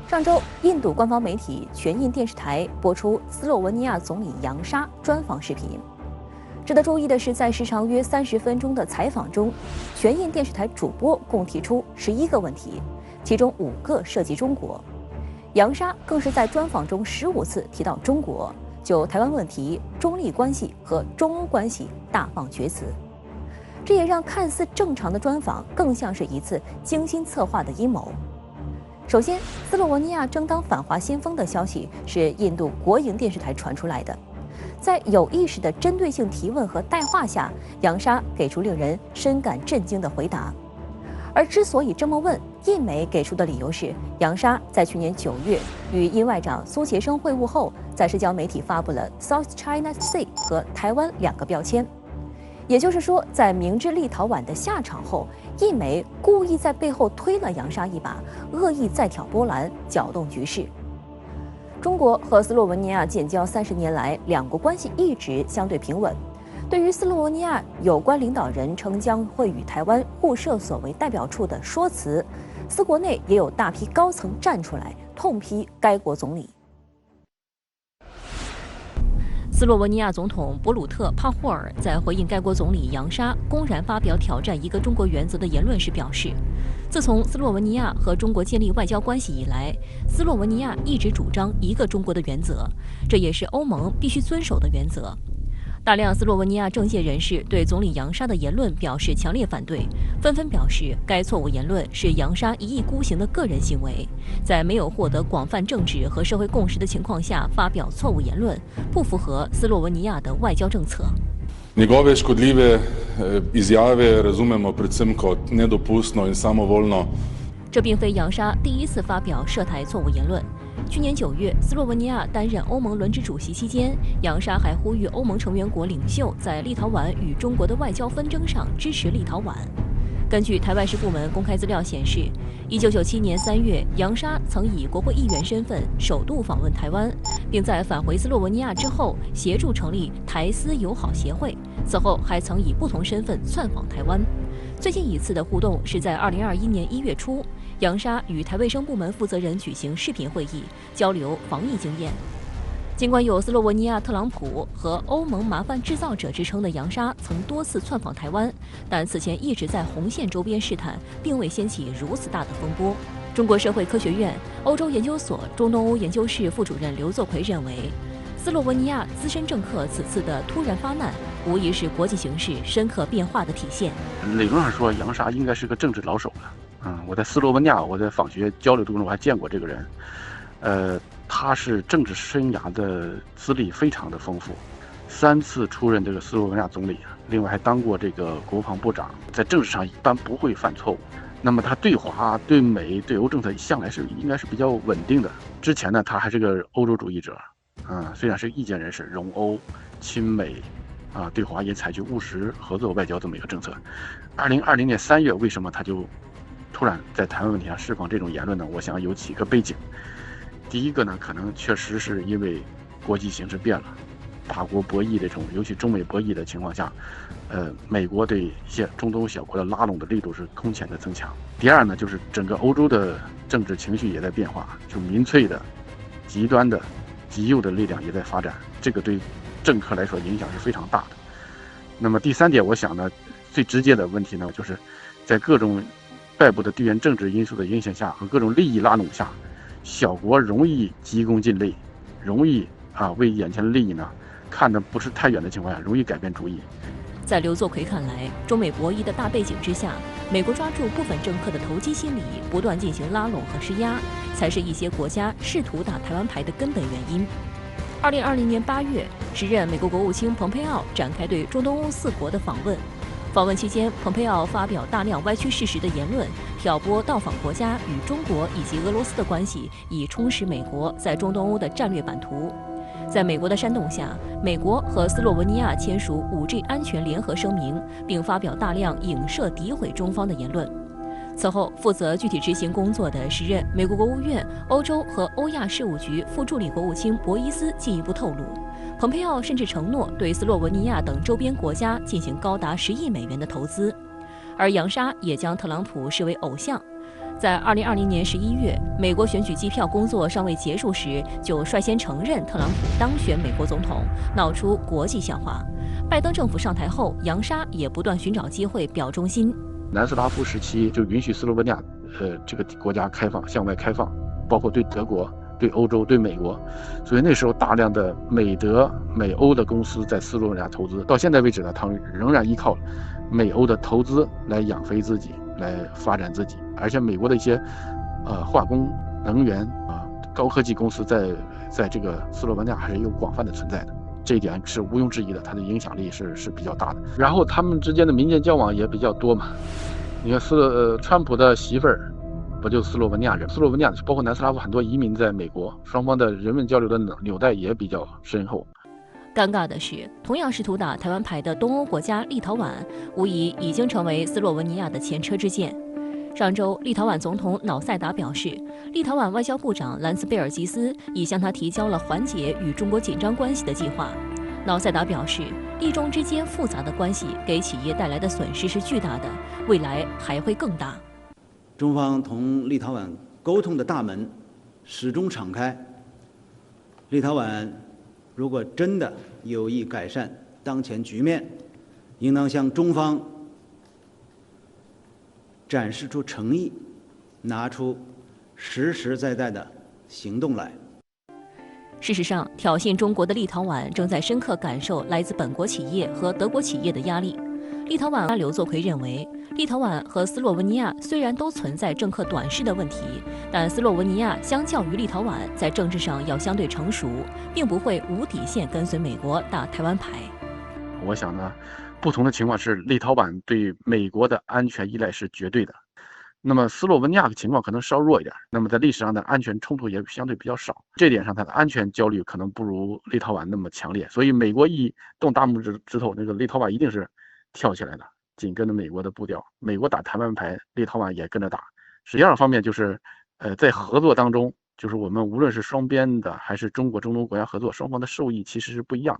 上周，印度官方媒体全印电视台播出斯洛文尼亚总理扬沙专访视频。值得注意的是，在时长约30分钟的采访中，全印电视台主播共提出11个问题，其中5个涉及中国。扬沙更是在专访中15次提到中国，就台湾问题、中立关系和中欧关系大放厥词。这也让看似正常的专访更像是一次精心策划的阴谋。首先，斯洛文尼亚争当反华先锋的消息是印度国营电视台传出来的。在有意识的针对性提问和带话下，扬沙给出令人深感震惊的回答。而之所以这么问，印媒给出的理由是，扬沙在去年9月与印外长苏杰生会晤后，在社交媒体发布了 South China Sea 和台湾2个标签。也就是说，在明知立陶宛的下场后，印媒故意在背后推了扬沙一把，恶意再挑波澜，搅动局势。中国和斯洛文尼亚建交30年来，两国关系一直相对平稳。对于斯洛文尼亚有关领导人称将会与台湾互设所谓代表处的说辞，斯国内也有大批高层站出来痛批该国总理。斯洛文尼亚总统博鲁特·帕霍尔在回应该国总理扬沙公然发表挑战一个中国原则的言论时表示，自从斯洛文尼亚和中国建立外交关系以来，斯洛文尼亚一直主张一个中国的原则，这也是欧盟必须遵守的原则。大量斯洛文尼亚政界人士对总理扬沙的言论表示强烈反对，纷纷表示该错误言论是扬沙一意孤行的个人行为，在没有获得广泛政治和社会共识的情况下发表错误言论，不符合斯洛文尼亚的外交政策。Njegove škodljive izjave razumemo predvsem kot nedopustno in samovoljno。这并非扬沙第一次发表涉台错误言论。去年9月，斯洛文尼亚担任欧盟轮值主席期间，扬沙还呼吁欧盟成员国领袖在立陶宛与中国的外交纷争上支持立陶宛。根据台外事部门公开资料显示，1997年3月，扬沙曾以国会议员身份首度访问台湾，并在返回斯洛文尼亚之后协助成立台斯友好协会，此后还曾以不同身份窜访台湾。最近一次的互动是在2021年1月初，扬沙与台卫生部门负责人举行视频会议，交流防疫经验。尽管有斯洛文尼亚特朗普和欧盟麻烦制造者之称的扬沙曾多次窜访台湾，但此前一直在红线周边试探，并未掀起如此大的风波。中国社会科学院欧洲研究所中东欧研究室副主任刘作奎认为，斯洛文尼亚资深政客此次的突然发难，无疑是国际形势深刻变化的体现。理论上说，扬沙应该是个政治老手了。我在斯洛文尼亚，我在访学交流中我还见过这个人。他是政治生涯的资历非常的丰富，3次出任这个斯洛文尼亚总理，另外还当过这个国防部长，在政治上一般不会犯错误。那么他对华、对美、对欧政策向来应该是比较稳定的。之前呢，他还是个欧洲主义者，虽然是意见人士，容欧、亲美，对华也采取务实合作外交这么一个政策。2020年3月，为什么他就突然在台湾问题上释放这种言论呢？我想有几个背景。第一个呢，可能确实是因为国际形势变了，大国博弈这种，尤其中美博弈的情况下，美国对一些中东小国的拉拢的力度是空前的增强。第二呢，就是整个欧洲的政治情绪也在变化，就民粹的、极端的、极右的力量也在发展，这个对政客来说影响是非常大的。那么第3点，我想呢，最直接的问题呢，就是在各种外部的地缘政治因素的影响下和各种利益拉拢下，小国容易急功近利，容易为眼前的利益呢看得不是太远的情况下，容易改变主意。在刘作奎看来，中美博弈的大背景之下，美国抓住部分政客的投机心理，不断进行拉拢和施压，才是一些国家试图打台湾牌的根本原因。2020年8月，时任美国国务卿蓬佩奥展开对中东欧4国的访问。访问期间，蓬佩奥发表大量歪曲事实的言论，挑拨到访国家与中国以及俄罗斯的关系，以充实美国在中东欧的战略版图。在美国的煽动下，美国和斯洛文尼亚签署5G 安全联合声明，并发表大量影射诋毁中方的言论。此后，负责具体执行工作的时任美国国务院欧洲和欧亚事务局副助理国务卿博伊斯进一步透露，蓬佩奥甚至承诺对斯洛文尼亚等周边国家进行高达10亿美元的投资，而扬沙也将特朗普视为偶像。在2020年11月，美国选举计票工作尚未结束时，就率先承认特朗普当选美国总统，闹出国际笑话。拜登政府上台后，扬沙也不断寻找机会表忠心。南斯拉夫时期就允许斯洛文尼亚，这个国家开放，向外开放，包括对德国、对欧洲、对美国，所以那时候大量的美德、美欧的公司在斯洛文尼亚投资。到现在为止呢，他们仍然依靠美欧的投资来养肥自己，来发展自己。而且美国的一些，化工、能源高科技公司在这个斯洛文尼亚还是有广泛的存在的。这一点是毋庸置疑的，它的影响力是比较大的。然后他们之间的民间交往也比较多嘛。你看川普的媳妇儿不就斯洛文尼亚人？斯洛文尼亚包括南斯拉夫很多移民在美国，双方的人文交流的纽带也比较深厚。尴尬的是，同样试图打台湾牌的东欧国家立陶宛，无疑已经成为斯洛文尼亚的前车之鉴。上周，立陶宛总统瑙塞达表示，立陶宛外交部长兰斯贝尔吉斯已向他提交了缓解与中国紧张关系的计划。瑙塞达表示，立中之间复杂的关系给企业带来的损失是巨大的，未来还会更大。中方同立陶宛沟通的大门始终敞开。立陶宛如果真的有意改善当前局面，应当向中方展示出诚意，拿出实实在在的行动来。事实上，挑衅中国的立陶宛正在深刻感受来自本国企业和德国企业的压力。立陶宛刘作奎认为，立陶宛和斯洛文尼亚虽然都存在政客短视的问题，但斯洛文尼亚相较于立陶宛在政治上要相对成熟，并不会无底线跟随美国打台湾牌。我想呢，不同的情况是，立陶宛对美国的安全依赖是绝对的，那么斯洛文尼亚的情况可能稍弱一点，那么在历史上的安全冲突也相对比较少，这点上它的安全焦虑可能不如立陶宛那么强烈，所以美国一动大拇指头，那个立陶宛一定是跳起来的，紧跟着美国的步调。美国打台湾牌，立陶宛也跟着打。第二方面就是，在合作当中，就是我们无论是双边的还是中东国家合作，双方的受益其实是不一样。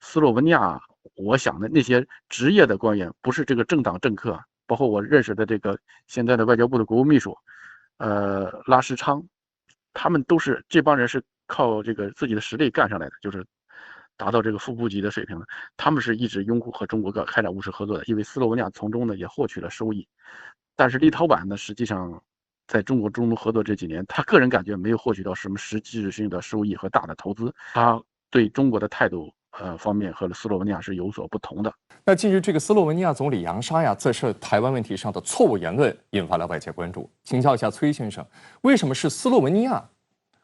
斯洛文尼亚，我想的那些职业的官员，不是这个政党政客，包括我认识的这个现在的外交部的国务秘书，拉什昌，他们都是这帮人是靠这个自己的实力干上来的，就是达到这个副部级的水平的。他们是一直拥护和中国开展务实合作的，因为斯洛文尼亚从中呢也获取了收益。但是立陶宛呢，实际上在中东合作这几年，他个人感觉没有获取到什么实质性的收益和大的投资，他对中国的态度方面和斯洛文尼亚是有所不同的。那近日这个斯洛文尼亚总理扬沙呀，自涉台湾问题上的错误言论，引发了外界关注。请教一下崔先生，为什么是斯洛文尼亚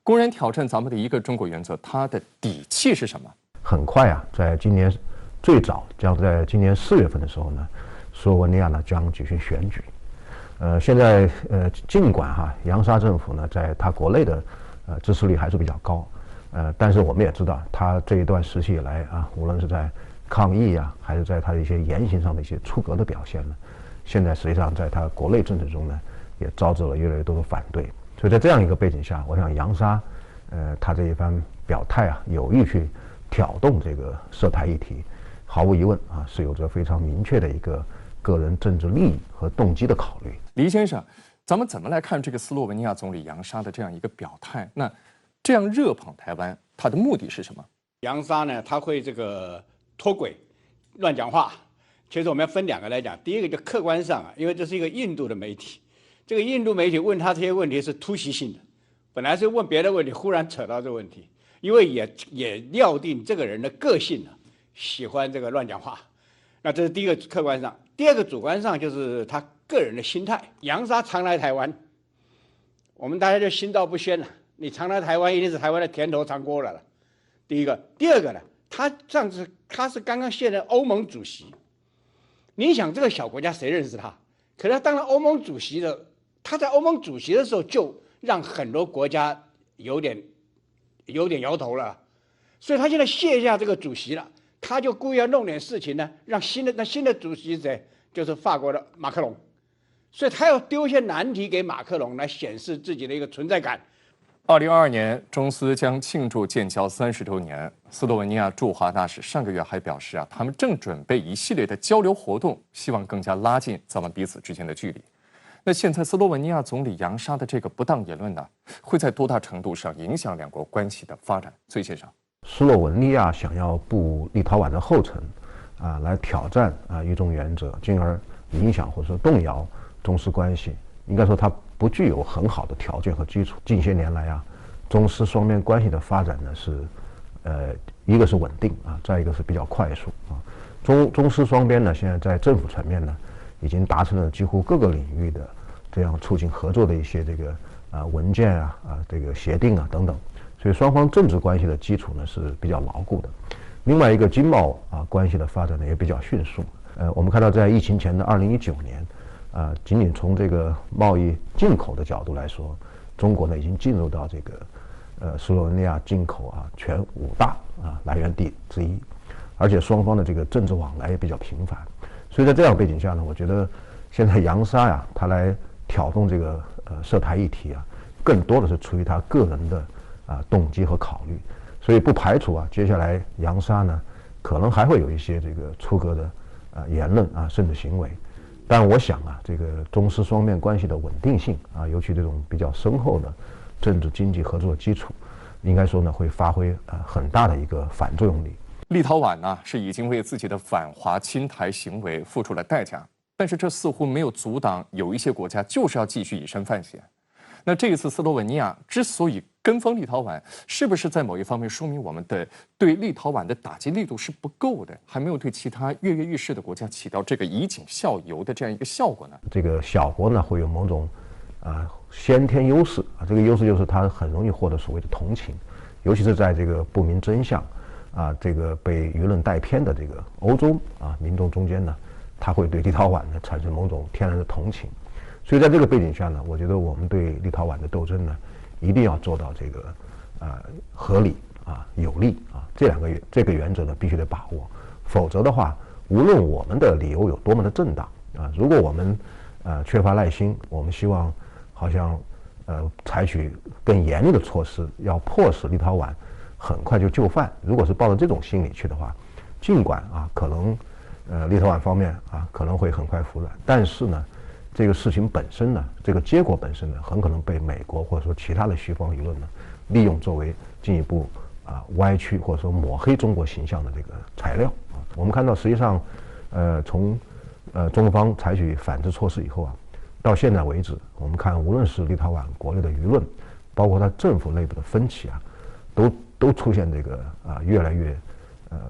公然挑战咱们的一个中国原则？它的底气是什么？很快啊，在今年最早将在今年4月份的时候呢，斯洛文尼亚呢将举行选举。现在尽管扬沙政府呢在他国内的支持率还是比较高，但是我们也知道他这一段时期以来无论是在抗议还是在他的一些言行上的一些出格的表现呢，现在实际上在他国内政治中呢也招致了越来越多的反对。所以在这样一个背景下，我想扬沙他这一番表态有意去挑动这个涉台议题，毫无疑问是有着非常明确的一个个人政治利益和动机的考虑。黎先生，咱们怎么来看这个斯洛文尼亚总理扬沙的这样一个表态？那这样热捧台湾，他的目的是什么？扬沙呢，他会这个脱轨、乱讲话。其实我们要分两个来讲，第一个就客观上因为这是一个印度的媒体，这个印度媒体问他这些问题是突袭性的，本来是问别的问题，忽然扯到这个问题，因为也料定这个人的个性喜欢这个乱讲话。那这是第一个客观上，第二个主观上就是他个人的心态。扬沙常来台湾，我们大家就心照不宣了。你常来台湾，一定是台湾的甜头尝过了。第一个，第二个呢，他是刚刚卸任欧盟主席。你想这个小国家谁认识他？可是他当了欧盟主席的，他在欧盟主席的时候就让很多国家有点摇头了，所以他现在卸下这个主席了。他就故意要弄点事情呢，让新的主席谁，就是法国的马克龙，所以他要丢一些难题给马克龙来显示自己的一个存在感。2022年，中斯将庆祝建交30周年。斯洛文尼亚驻华大使上个月还表示他们正准备一系列的交流活动，希望更加拉近咱们彼此之间的距离。那现在斯洛文尼亚总理扬沙的这个不当言论呢，会在多大程度上影响两国关系的发展？崔先生，斯洛文尼亚想要步立陶宛的后尘，来挑战一中原则，进而影响或者说动摇中斯关系，应该说它不具有很好的条件和基础。近些年来中斯双边关系的发展呢是，一个是稳定再一个是比较快速中斯双边呢现在在政府层面呢已经达成了几乎各个领域的这样促进合作的一些这个文件这个协定等等，所以双方政治关系的基础呢是比较牢固的。另外一个经贸关系的发展呢也比较迅速。我们看到在疫情前的2019年，仅仅从这个贸易进口的角度来说，中国呢已经进入到这个斯洛文尼亚进口全5大来源地之一，而且双方的这个政治往来也比较频繁。所以在这样背景下呢，我觉得现在扬沙他来挑动这个涉台议题更多的是出于他个人的动机和考虑。所以不排除接下来扬沙呢可能还会有一些这个出格的言论甚至行为。但我想这个中斯双边关系的稳定性尤其这种比较深厚的政治经济合作基础，应该说呢会发挥很大的一个反作用力。立陶宛呢是已经为自己的反华亲台行为付出了代价，但是这似乎没有阻挡有一些国家就是要继续以身犯险。那这一次斯洛文尼亚之所以跟风立陶宛，是不是在某一方面说明我们的对立陶宛的打击力度是不够的，还没有对其他跃跃欲试的国家起到这个以儆效尤的这样一个效果呢？这个小国呢会有某种先天优势这个优势就是它很容易获得所谓的同情，尤其是在这个不明真相这个被舆论带偏的这个欧洲民众中间呢，他会对立陶宛呢产生某种天然的同情。所以在这个背景下呢，我觉得我们对立陶宛的斗争呢，一定要做到这个合理有利这个原则呢必须得把握，否则的话，无论我们的理由有多么的正当如果我们缺乏耐心，我们希望好像采取更严厉的措施，要迫使立陶宛很快就就范。如果是抱着这种心理去的话，尽管可能立陶宛方面可能会很快服软，但是呢，这个事情本身呢，这个结果本身呢，很可能被美国或者说其他的西方舆论呢利用作为进一步歪曲或者说抹黑中国形象的这个材料我们看到实际上从中方采取反制措施以后到现在为止，我们看无论是立陶宛国内的舆论，包括它政府内部的分歧都出现这个越来越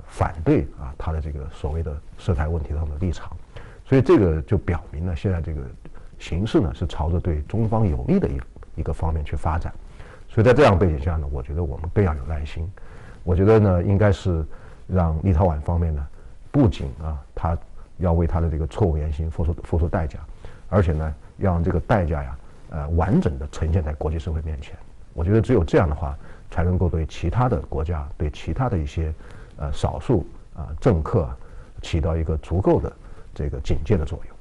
反对它的这个所谓的涉台问题上的立场。所以这个就表明了现在这个形势呢是朝着对中方有利的一个方面去发展。所以在这样背景下呢，我觉得我们更要有耐心。我觉得呢，应该是让立陶宛方面呢，不仅他要为他的这个错误言行付出代价，而且呢，让这个代价完整的呈现在国际社会面前。我觉得只有这样的话，才能够对其他的国家、对其他的一些少数政客起到一个足够的这个警戒的作用。